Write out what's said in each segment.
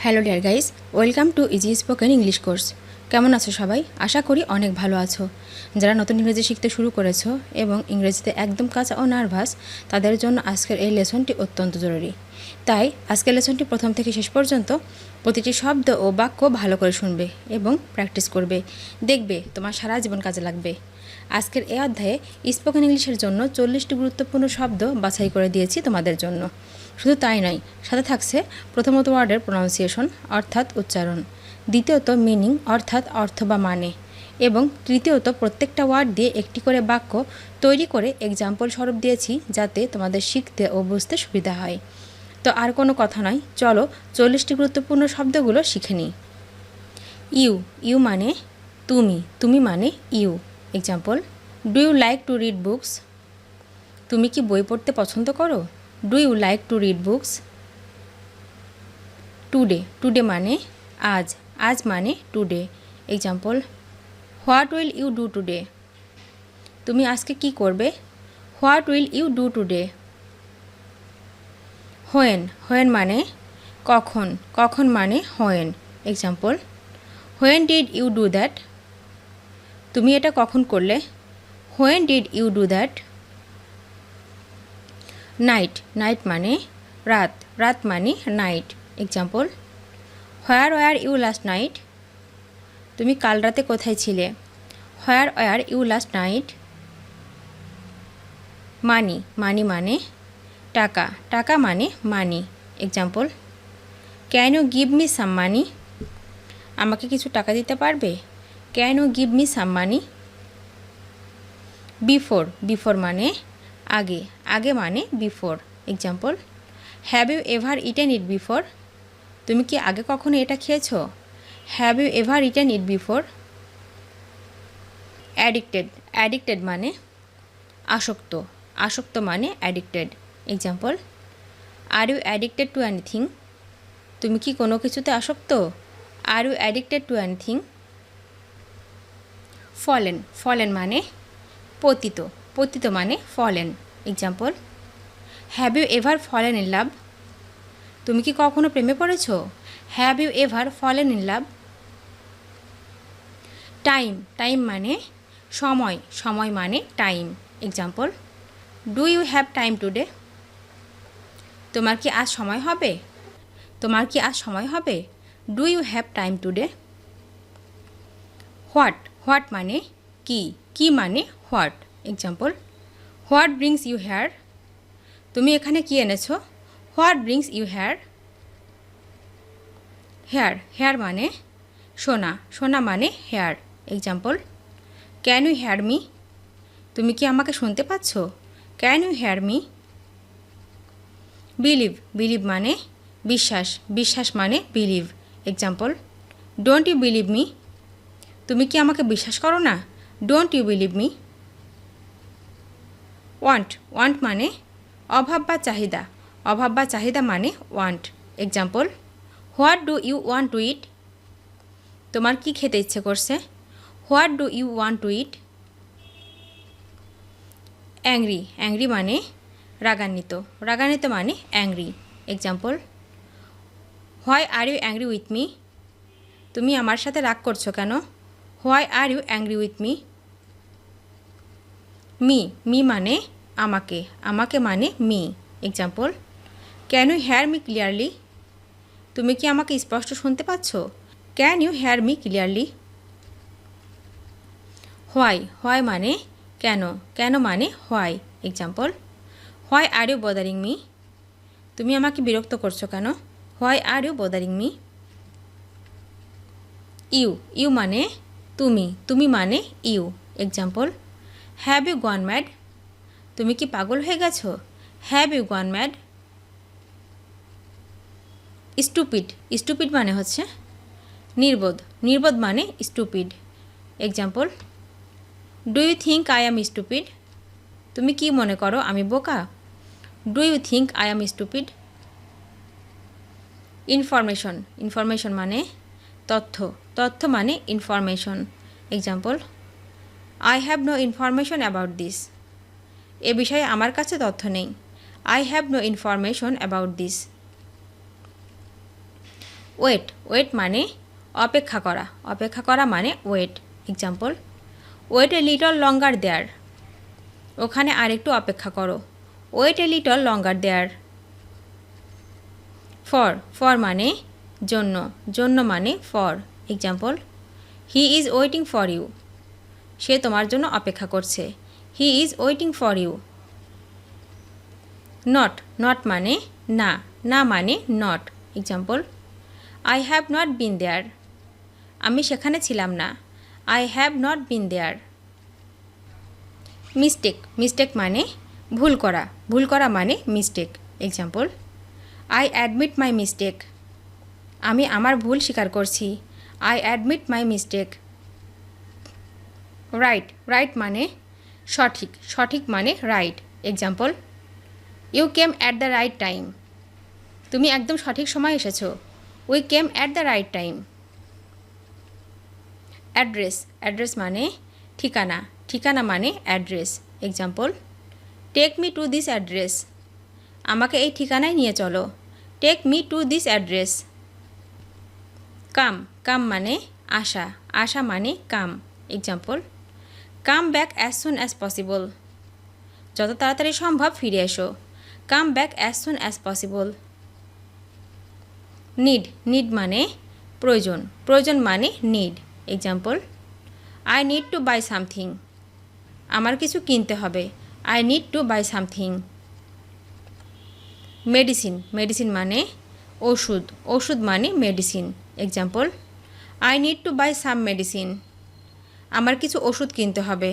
Hello dear guys, welcome to easy spoken English course. কেমন আছো সবাই? আশা করি অনেক ভালো আছো। যারা নতুন ইংরেজি শিখতে শুরু করেছো এবং ইংরেজিতে একদম কাঁচা ও নার্ভাস, তাদের জন্য আজকের এই লেসনটি অত্যন্ত জরুরি। তাই আজকের লেসনটি প্রথম থেকে শেষ পর্যন্ত প্রতিটি শব্দ ও বাক্য ভালো করে শুনবে এবং প্র্যাকটিস করবে। দেখবে তোমার সারা জীবন কাজে লাগবে। আজকের এই অধ্যায়ে স্পোকেন ইংলিশের জন্য 40টি গুরুত্বপূর্ণ শব্দ বাছাই করে দিয়েছি তোমাদের জন্য। শুধু তাই নয়, সাথে থাকছে প্রথমত ওয়ার্ডের প্রনাউন্সিয়েশন অর্থাৎ উচ্চারণ, দ্বিতীয়ত মিনিং অর্থাৎ অর্থ বা মানে, এবং তৃতীয়ত প্রত্যেকটা ওয়ার্ড দিয়ে একটি করে বাক্য তৈরি করে এক্সাম্পল স্বরূপ দিয়েছি যাতে তোমাদের শিখতে ও বুঝতে সুবিধা হয়। তো আর কোনো কথা নয়, চলো 40টি গুরুত্বপূর্ণ শব্দগুলো শিখে নিই। ইউ, ইউ মানে তুমি, তুমি মানে you. Example, do you like to read books? তুমি কি বই পড়তে পছন্দ করো? Do you like to read books? Today, today মানে আজ, আজ মানে today. Example, what will you do today? তুমি আজকে কি করবে? What will you do today? When, when মানে কখন, কখন মানে when. Example, when did you do that? তুমি এটা কখন করলে? When did you do that? Night, night মানে রাত, রাত মানে night. Example, where were you last night? তুমি কাল রাতে কোথায় ছিলে? Where were you last night? Money, money মানে টাকা, টাকা মানে money. Example, can you give me some money? আমাকে কিছু টাকা দিতে পারবে? Can you give me some money? Before, before মানে আগে, আগে মানে before. Example, have you ever eaten it before? তুমি কি আগে কখনো এটা খেয়েছো? Have you ever eaten it before? Addicted, addicted মানে আসক্ত, আসক্ত মানে addicted. Example, are you addicted to anything? তুমি কি কোনো কিছুতে আসক্ত? Are you addicted to anything? Fallen, fallen মানে পতিত, পতিত মানে fallen. Example, have you ever fallen in love? তুমি কি কখনো প্রেমে পড়েছো? Have you ever fallen in love? Time, time মানে সময়, সময় মানে time. Example, do you have time today? তোমার কি আজ সময় হবে? তোমার কি আজ সময় হবে? Do you have time today? What, what মানে কি, কি মানে what. Example, what brings you here? তুমি এখানে কি এনেছো? What brings you here? Here, here মানে সোনা, সোনা মানে here. Example, can you hear me? তুমি কি আমাকে শুনতে পাচ্ছ? Can you hear me? Believe, believe মানে বিশ্বাস, বিশ্বাস মানে believe. Example, don't you believe me? তুমি কি আমাকে বিশ্বাস করো না? Don't you believe me? Want, want মানে অভাব বা চাহিদা, অভাব বা চাহিদা মানে want. Example, what do you want to eat? তোমার কি খেতে ইচ্ছে করছে? What do you want to eat? Angry, angry মানে রাগান্বিত, রাগান্বিত মানে angry. Example, why are you angry with me? তুমি আমার সাথে রাগ করছো কেন? Why are you angry with me? Me, me মানে আমাকে, আমাকে মানে me. Example, can you hear me clearly? তুমি কি আমাকে স্পষ্ট শুনতে পাচ্ছ? Can you hear me clearly? Why, why মানে কেন, কেন মানে why. Example, why are you bothering me? তুমি আমাকে বিরক্ত করছো কেন? Why are you bothering me? You, you মানে তুমি, তুমি মানে you. Example, have you gone mad? তুমি কি পাগল হয়ে গেছো? Have you gone mad? Stupid, stupid মানে হচ্ছে নির্বোধ, নির্বোধ মানে stupid. Example, do you think I am stupid? তুমি কি মনে করো আমি বোকা? Do you think I am stupid? Information, information মানে তথ্য, তথ্য মানে information. Example, I have no information about this. এ বিষয়ে আমার কাছে তথ্য নেই। I have no information about this. Wait wait মানে অপেক্ষা করা, অপেক্ষা করা মানে wait. Example, wait a little longer there, ওখানে আরেকটু অপেক্ষা করো। Wait a little longer there. For for মানে জন্য, জন্য মানে for. Example, he is waiting for you, সে তোমার জন্য অপেক্ষা করছে। He is waiting for you. Not not মানে না, না মানে not. Example, I have not been there, আমি সেখানে ছিলাম না। I have not been there. Mistake mistake মানে ভুল করা, ভুল করা মানে mistake. Example, I admit my mistake, আমি আমার ভুল স্বীকার করছি। I admit my mistake. Right right মানে সঠিক, সঠিক মানে right. Example, you came at the right time, তুমি একদম সঠিক সময় এসেছো। We came at the right time. Address address মানে ঠিকানা, ঠিকানা মানে address. Example, take me to this address, আমাকে এই ঠিকানায় নিয়ে চলো। Take me to this address. Come come মানে আসা, আসা মানে come. Example, come back as soon as possible, যত তাড়াতাড়ি সম্ভব ফিরে এসো। Come back as soon as possible. Need need মানে প্রয়োজন, প্রয়োজন মানে need. Example, I need to buy something, আমার কিছু কিনতে হবে। I need to buy something. Medicine medicine মানে ওষুধ, ওষুধ মানে medicine. Example, I need to buy some medicine, আমার কিছু ওষুধ কিনতে হবে।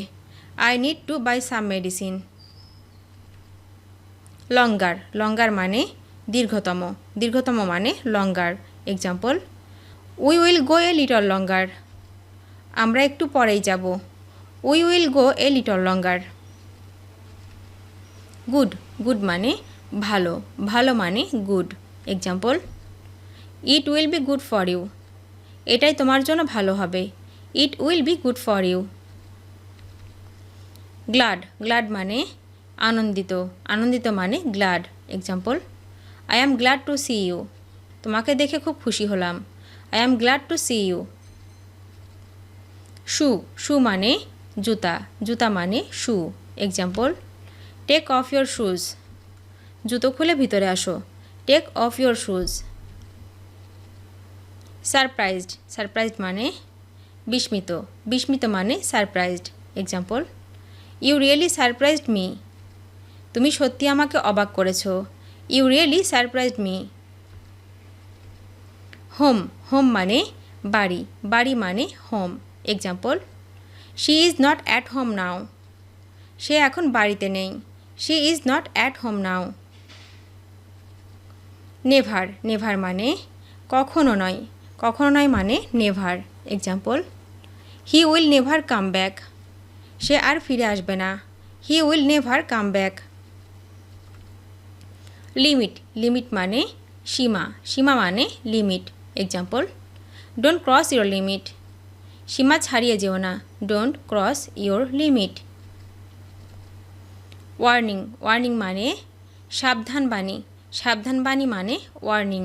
I need to buy some medicine. Longer longer মানে দীর্ঘতম, দীর্ঘতম মানে longer. Example, we will go a little longer, আমরা একটু পরেই যাব। We will go a little longer. Good good মানে ভালো, ভালো মানে good. Example, it will be good for you, এটাই তোমার জন্য ভালো হবে। It will be good for you. Glad glad মানে আনন্দিত, আনন্দিত মানে glad. Example, I am glad to see you, তোমাকে দেখে খুব খুশি হলাম। I am glad to see you. Shoe shoe মানে জুতা, জুতা মানে shoe. Example, take off your shoes, জুতো খুলে ভিতরে আসো। Take off your shoes. Surprised surprised মানে বিস্মিত, বিস্মিত মানে surprised. Example, you really surprised me, তুমি সত্যি আমাকে অবাক করেছো। You really surprised me. Home home মানে বাড়ি, বাড়ি মানে home. Example, she is not at home now, সে এখন বাড়িতে নেই। She is not at home now. Never never মানে কখনো নয়, কখনো নয় মানে never. Example, he will never come back, সে আর ফিরে আসবে না। He will never come back. Limit limit মানে সীমা, সীমা মানে limit. Example, don't cross your limit, সীমা ছাড়িয়ে যেও না। Don't cross your limit. Warning warning মানে সাবধান বাণী, সাবধান বাণী মানে warning.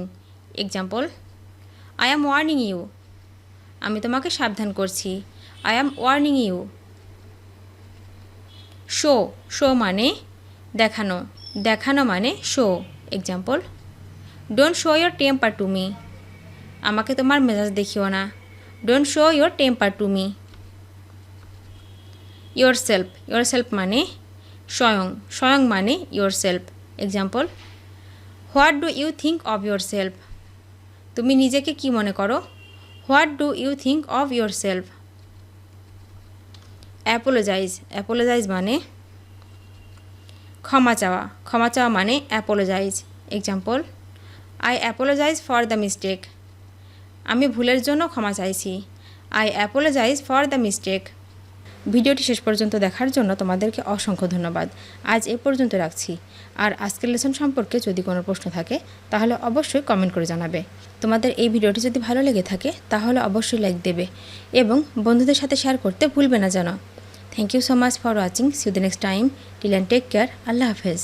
Example, I am warning you, আমি তোমাকে সাবধান করছি। I am warning you. Show show মানে দেখানো, দেখানো মানে show. Example, don't show your temper to me, আমাকে তোমার মেজাজ দেখিও না। Don't show your temper to me. Yourself yourself মানে স্বয়ং, স্বয়ং মানে your self. Example, what do you think of yourself, তুমি নিজেকে কি মনে করো। What do you think of yourself. Apologize apologize মানে ক্ষমা চাওয়া, ক্ষমা চাওয়া মানে apologize. Example, I apologize for the mistake, আমি ভুলের জন্য ক্ষমা চাইছি। I apologize for the mistake. ভিডিওটি শেষ পর্যন্ত দেখার জন্য তোমাদেরকে অসংখ্য ধন্যবাদ। আজ এ পর্যন্ত রাখছি। আর আজকের লেসন সম্পর্কে যদি কোনো প্রশ্ন থাকে তাহলে অবশ্যই কমেন্ট করে জানাবে। তোমাদের এই ভিডিওটি যদি ভালো লেগে থাকে তাহলে অবশ্যই লাইক দেবে এবং বন্ধুদের সাথে শেয়ার করতে ভুলবে না যেন। Thank you so much for watching. See you the next time. Till and take care. আল্লাহ হাফেজ।